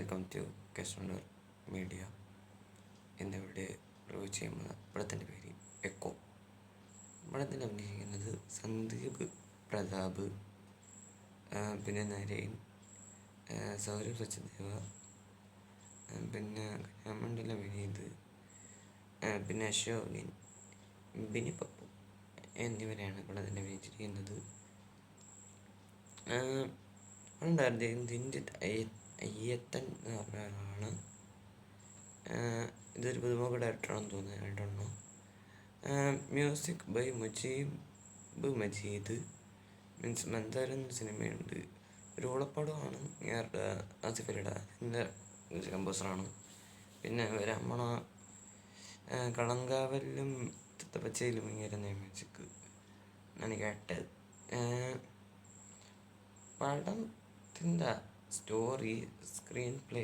Welcome to customer media. എന്നിവിടെ review ചെയ്യുന്ന പടത്തിൻ്റെ പേര് എക്കോ. പടത്തിൽ അഭിനയിക്കുന്നത് സന്ദീപ് പ്രതാപ്, പിന്നെ നരേൻ, സൗരഭ് സച്ചദേവ, പിന്നെ കലാമണ്ഡലം വിനീത്, പിന്നെ അശോകൻ, ബിനി പപ്പു എന്നിവരാണ് പടത്തിൽ അഭിനയിച്ചിരിക്കുന്നത്. രഞ്ജിത്ത് അയ്യത്തൻ എന്ന് പറഞ്ഞ ആളാണ്. ഇതൊരു പുതുമുഖ ഡയറക്ടറാണെന്ന് തോന്നുന്നത്. രണ്ടെണ്ണോ. Music by Mujeeb Majeed. Means Mandaram എന്ന സിനിമയുണ്ട്. ഒരു ഓളപ്പടമാണ്. ആസിഫലിയുടെ അതിൻ്റെ മ്യൂസിക് കമ്പോസറാണ്. പിന്നെ രമണ, കളങ്കാവലിലും തത്തപ്പച്ചയിലും ഇങ്ങനെ മ്യൂസിക് എന്നാണ് കേട്ടത്. പടത്തിൻ്റെ story, screen play,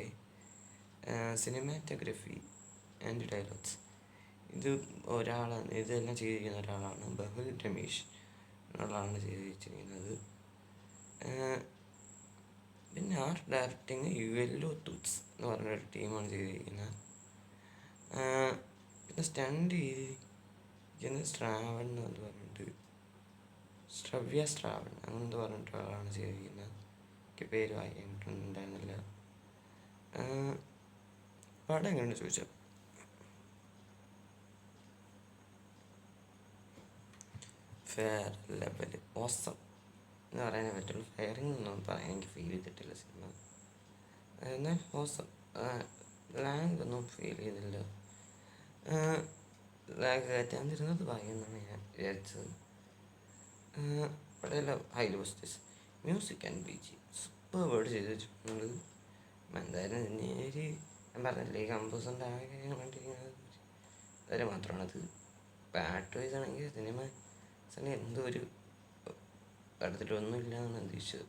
cinematography and dialogues ഇതെല്ലാം ചെയ്തിരിക്കുന്ന ഒരാളാണ്. ബഹുൽ രമേശ് എന്നൊരാളാണ് ചെയ്തിരിക്കുന്നത്. പിന്നെ ആർട്ട് ഡയറക്ടിങ് യുഎല്ലോ തൂത്സ് എന്ന് പറഞ്ഞൊരു ടീമാണ് ചെയ്തിരിക്കുന്നത്. പിന്നെ സ്റ്റണ്ട് ചെയ്തിരിക്കുന്നത് ശ്രാവൺ എന്ന് പറഞ്ഞിട്ട്, ശ്രവ്യ ശ്രാവൺ അങ്ങനെന്ത് പറഞ്ഞിട്ട് ഒരാളാണ് ചെയ്തിരിക്കുന്നത്. എനിക്ക് പേര് വായിക്കാനിട്ടുണ്ടായിരുന്നില്ല. പടം എങ്ങനെയുണ്ട് ചോദിച്ചാൽ, ഫെയർ ലെവൽ ഓസം എന്ന് പറയാനേ പറ്റുള്ളൂ. ഫെയറിംഗ് ഒന്നും പറയാൻ എനിക്ക് ഫീൽ ചെയ്തിട്ടില്ല സിനിമ. എന്നാൽ ഓസം, ലാഗ് ഒന്നും ഫീൽ ചെയ്തില്ല. ലാഗ് കയറ്റാതിരുന്നത് ഭാഗ്യമെന്നാണ് ഞാൻ വിചാരിച്ചത്. പടമെല്ലാം highly positives. Music and BGM super work ചെയ്ത് വെച്ചിട്ടുണ്ട്. എന്തായാലും നേര് ഞാൻ പറഞ്ഞില്ലേ, ഈ കമ്പോസറിൻ്റെ ആ കാര്യങ്ങൾ കണ്ടിരിക്കുന്നത് വരെ മാത്രമാണത്. പാട്ട് വൈസ് ആണെങ്കിൽ സിനിമ എന്തോ ഒരു പടത്തിലൊന്നുമില്ല എന്നാണ് ഉദ്ദേശിച്ചത്.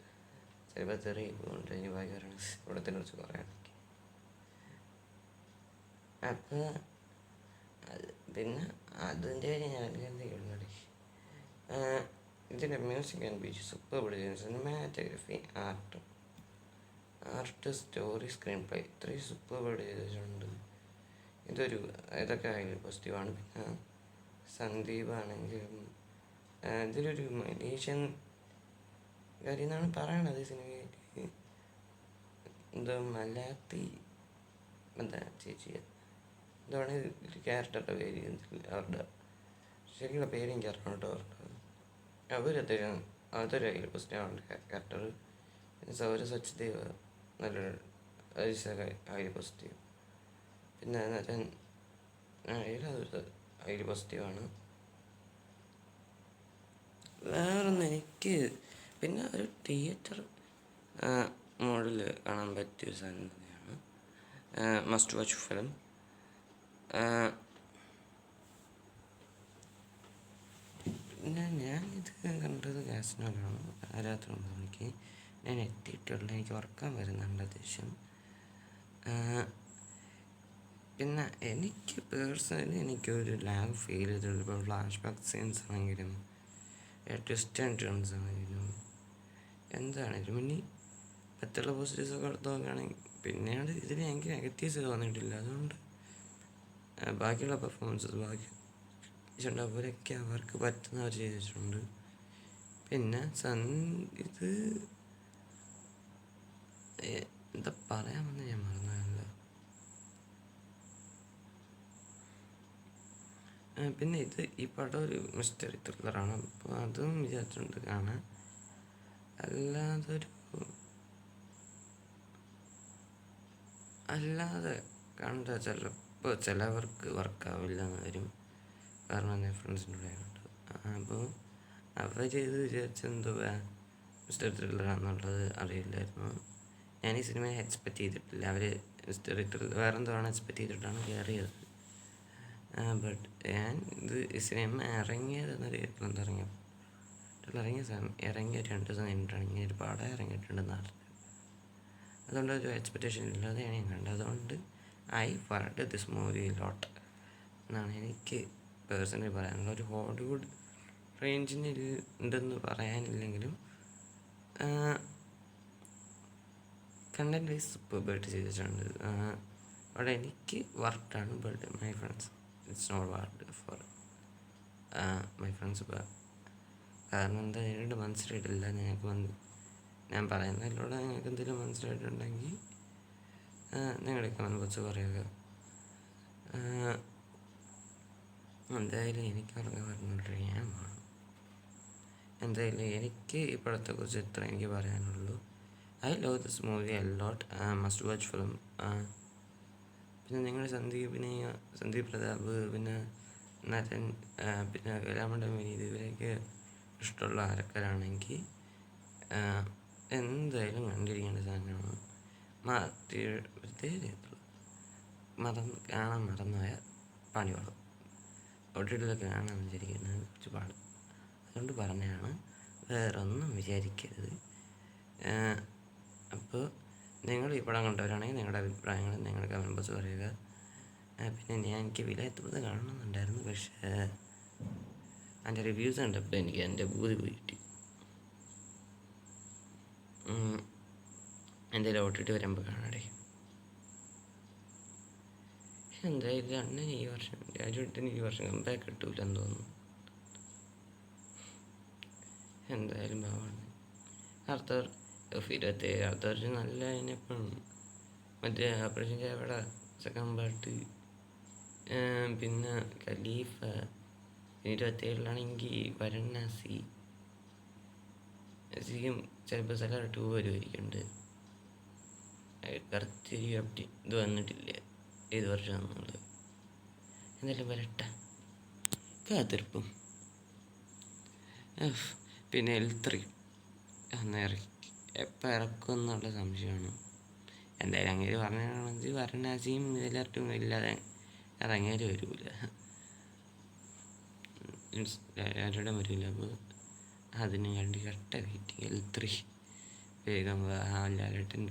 ചിലപ്പോൾ തെറിയ പോകുന്നുണ്ട്. അതിന് ഭാഗ്യമാണ് പടത്തിനെ കുറിച്ച് പറയുകയാണെങ്കിൽ. അപ്പോൾ പിന്നെ അതിൻ്റെ ഞാൻ എന്തെങ്കിലും ഇതിൻ്റെ music and BGM super word. Cinematography, art, story, screen play ഇത്രയും സൂപ്പർ വേർഡ് ചെയ്തിട്ടുണ്ട്. ഇതൊക്കെ ഭയങ്കര പോസിറ്റീവാണ്. പിന്നെ സന്ദീപ് ആണെങ്കിലും ഇതിലൊരു മലേഷ്യൻ കാര്യം എന്നാണ് പറയണത്. സിനിമയിൽ എന്തോ മലാത്തി എന്താ ചേച്ചി എന്താണ് ക്യാരക്ടറുടെ പേര്, അവരുടെ ശരിക്കുള്ള പേര് എനിക്ക് അറിയണം കേട്ടോ. അതൊരു ഭയങ്കര പോസിറ്റീവാണ് ക്യാരക്ടർ. പിന്നെ സൗരഭ് സച്ചദേവ നല്ലൊരു ഹൈലി പോസിറ്റീവ്. പിന്നെ നരൻ അതൊരു ഹൈലി പോസിറ്റീവാണ്. വേറൊന്നും എനിക്ക് പിന്നെ ഒരു തിയേറ്റർ മോഡിൽ കാണാൻ പറ്റിയൊരു സാധനം തന്നെയാണ്. Must watch film. പിന്നെ ഞാനിത് കണ്ടത് കാസിനോയിലാണ്. രാത്രി 9 മണിക്ക് ഞാൻ എത്തിയിട്ടുള്ള. എനിക്ക് ഉറക്കം വരുന്നുണ്ട് അത്യാവശ്യം. പിന്നെ എനിക്ക് പേഴ്സണലി എനിക്കൊരു ലാഗ് ഫീൽ ചെയ്തിട്ടുള്ളൂ. ഇപ്പോൾ ഫ്ലാഷ് ബാക്ക് സീൻസ് ആണെങ്കിലും ട്വിസ്റ്റ് ആൻഡ് ടേൺസ് ആണെങ്കിലും എന്താണെങ്കിലും ഇനി പറ്റുള്ള പോസിറ്റീവ്സൊക്കെ എടുത്ത് നോക്കുകയാണെങ്കിൽ പിന്നീട് ഇതിൽ എനിക്ക് നെഗറ്റീവ്സ് തോന്നിയിട്ടില്ല. അതുകൊണ്ട് ബാക്കിയുള്ള പെർഫോമൻസസ് ബാക്കി അവരൊക്കെ അവർക്ക് പറ്റുന്നവർ ചെയ്തിട്ടുണ്ട്. പിന്നെ ഇത് എന്താ പറയാമെന്ന് ഞാൻ മറന്നതല്ല. പിന്നെ ഈ പടം ഒരു മിസ്റ്ററി ത്രില്ലറാണ്. അപ്പോൾ അതും വിചാരിച്ചിട്ടുണ്ട് കാണാൻ. അല്ലാതെ കണ്ട ചിലപ്പോൾ ചിലവർക്ക് വർക്കാവില്ല എന്ന് വരും. കാരണം എൻ്റെ ഫ്രണ്ട്സിൻ്റെ കൂടെ ആയിട്ട് അപ്പോൾ അവർ വിചാരിച്ചെന്തോ മിസ്റ്ററി ത്രില്ലറാണെന്നുള്ളത് അറിയില്ലായിരുന്നു. ഞാൻ ഈ സിനിമ എക്സ്പെക്റ്റ് ചെയ്തിട്ടില്ല. അവർ മിസ്റ്ററി ത്രില്ലർ വേറെന്തോആണ് എക്സ്പെക്റ്റ് ചെയ്തിട്ടാണ് കയറിയത്. ബട്ട് ഈ സിനിമ ഇറങ്ങിയതെന്നൊരു ഇറങ്ങിയ സമയം ഇറങ്ങിയ 2 ദിവസം കഴിഞ്ഞിട്ടാണ് ഇങ്ങനെ ഒരു പടം ഇറങ്ങിയിട്ടുണ്ടെന്ന് അറിഞ്ഞത്. അതുകൊണ്ട് ഒരു എക്സ്പെക്റ്റേഷൻ ഇല്ലാതെയാണ് ഞാൻ കണ്ടത്. അതുകൊണ്ട് ഐ വർഡ് ദിസ് മൂവി ലോട്ട് എന്നാണ് എനിക്ക് പേഴ്സണലി പറയാനുള്ളത്. ഒരു ഹോളിവുഡ് റേഞ്ചിന് ഉണ്ടെന്ന് പറയാനില്ലെങ്കിലും കണ്ടൻറ് വൈസ് സൂപ്പർബായിട്ട് ചെയ്തിട്ടുണ്ട്. അവിടെ എനിക്ക് വർക്കാണ്, but my friends it's not work for my friends. കാരണം എന്താ എന്നോട് മനസ്സിലായിട്ടില്ല. ഞാൻ പറയുന്നതിലൂടെ നിങ്ങൾക്ക് എന്തെങ്കിലും മനസ്സിലായിട്ടുണ്ടെങ്കിൽ നിങ്ങളുടെ കമൻറ്റ് ബോക്സ് പറയുക. എന്തായാലും എനിക്ക് അവർക്ക് പറഞ്ഞുകൊണ്ടിരിക്കുകയാണ്. എന്തായാലും എനിക്ക് ഇപ്പോഴത്തെ കുറിച്ച് ഇത്ര എനിക്ക് പറയാനുള്ളൂ. I love this movie a lot, must watch film. പിന്നെ നിങ്ങൾ സന്ദീപ് പ്രതാപ്, പിന്നെ നരൻ, പിന്നെ കലാമണ്ഡലം ഇവരെയൊക്കെ ഇഷ്ടമുള്ള ആൾക്കാരാണെങ്കിൽ എന്തായാലും കണ്ടിരിക്കേണ്ട സാധനമാണ്. കാണാൻ മറന്നുപോയ പണിയോളം ഒട്ടിട്ടിലൊക്കെ കാണാൻ വിചാരിക്കുന്നത് കുറച്ച് പാടും. അതുകൊണ്ട് പറഞ്ഞതാണ്, വേറെ ഒന്നും വിചാരിക്കരുത്. അപ്പോൾ നിങ്ങൾ ഈ പടം കണ്ടവരാണെങ്കിൽ നിങ്ങളുടെ അഭിപ്രായങ്ങൾ നിങ്ങളുടെ കമൻറ്റ് ബോക്സ് പറയുക. പിന്നെ എനിക്ക് വിലയിരുത്തുന്നത് കാണണമെന്നുണ്ടായിരുന്നു, പക്ഷേ അതിൻ്റെ റിവ്യൂസ് കണ്ടപ്പോൾ എനിക്ക് എൻ്റെ ബൂതി പോയിട്ട് എന്തെങ്കിലും ഓട്ടിട്ട് വരുമ്പോൾ കാണാടേ. എന്തായാലും അണ്ണന് ഈ വർഷം രാജുവേട്ടന് ഈ വർഷം കമ്പാക്ക് കിട്ടൂലെന്ന് തോന്നുന്നു. എന്തായാലും ഭാവമാണ്. അടുത്ത വർഷം നല്ല അതിനെപ്പം മറ്റേ ഓപ്പറേഷൻ ചാവട സെക്കൻഡ് പാർട്ട്, പിന്നെ ഖലീഫ, 27-ലാണെങ്കിൽ വാരണാസിയും ചിലപ്പോൾ സലാർ 2 വരുമായിരിക്കുന്നുണ്ട്. കറക്റ്റ് ഇത് വന്നിട്ടില്ല ഏത് വർഷമാണെന്നുള്ളത്. എന്തായാലും വരട്ടെ, കാത്തിരിപ്പും. പിന്നെ L3 അന്ന് എപ്പോൾ ഇറക്കും എന്നുള്ള സംശയമാണ്. എന്തായാലും അങ്ങനെ പറഞ്ഞാണെങ്കിൽ വാരണാസിയും ഇതിലായിട്ടും ഇല്ലാതെ ഇറങ്ങിയാലും വരില്ല, ആരുടെ വരില്ല. അപ്പോൾ അതിന് വേണ്ടി കട്ട വെയിറ്റിംഗ്. L3 വേഗം ലാലേട്ടൻ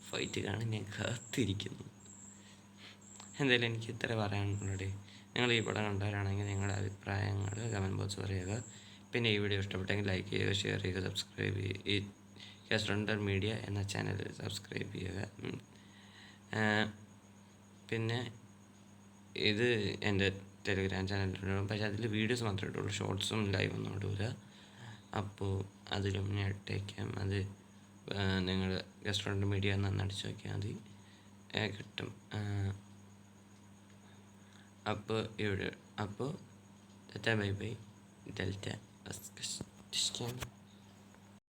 ഫൈറ്റ് കാണാൻ ഞാൻ കാത്തിരിക്കുന്നു. എന്തായാലും എനിക്ക് ഇത്ര പറയാനുള്ളത്. നിങ്ങൾ ഈ പടം കണ്ടവരാണെങ്കിൽ നിങ്ങളുടെ അഭിപ്രായങ്ങൾ കമൻറ്റ് ബോക്സ് പറയുക. പിന്നെ ഈ വീഡിയോ ഇഷ്ടപ്പെട്ടെങ്കിൽ ലൈക്ക് ചെയ്യുക, ഷെയർ ചെയ്യുക, സബ്സ്ക്രൈബ് ചെയ്യുക. ഈ കാസ്ട്രണ്ടർ മീഡിയ എന്ന ചാനൽ സബ്സ്ക്രൈബ് ചെയ്യുക. പിന്നെ ഇത് എൻ്റെ ടെലിഗ്രാം ചാനലിലുണ്ടാവും, പക്ഷേ അതിൽ വീഡിയോസ് മാത്രമേ ഇട്ടുള്ളൂ, ഷോർട്സും ലൈവൊന്നും ഇടില്ല. അപ്പോൾ അതിലും ഞാൻ ഇട്ടേക്കാം. അത് നിങ്ങൾ കാസ്ട്രണ്ടർ മീഡിയ എന്ന് അടിച്ചു നോക്കിയാൽ മതി, കിട്ടും. അപ്പോൾ ബൈ ബൈ. ഡെൽറ്റ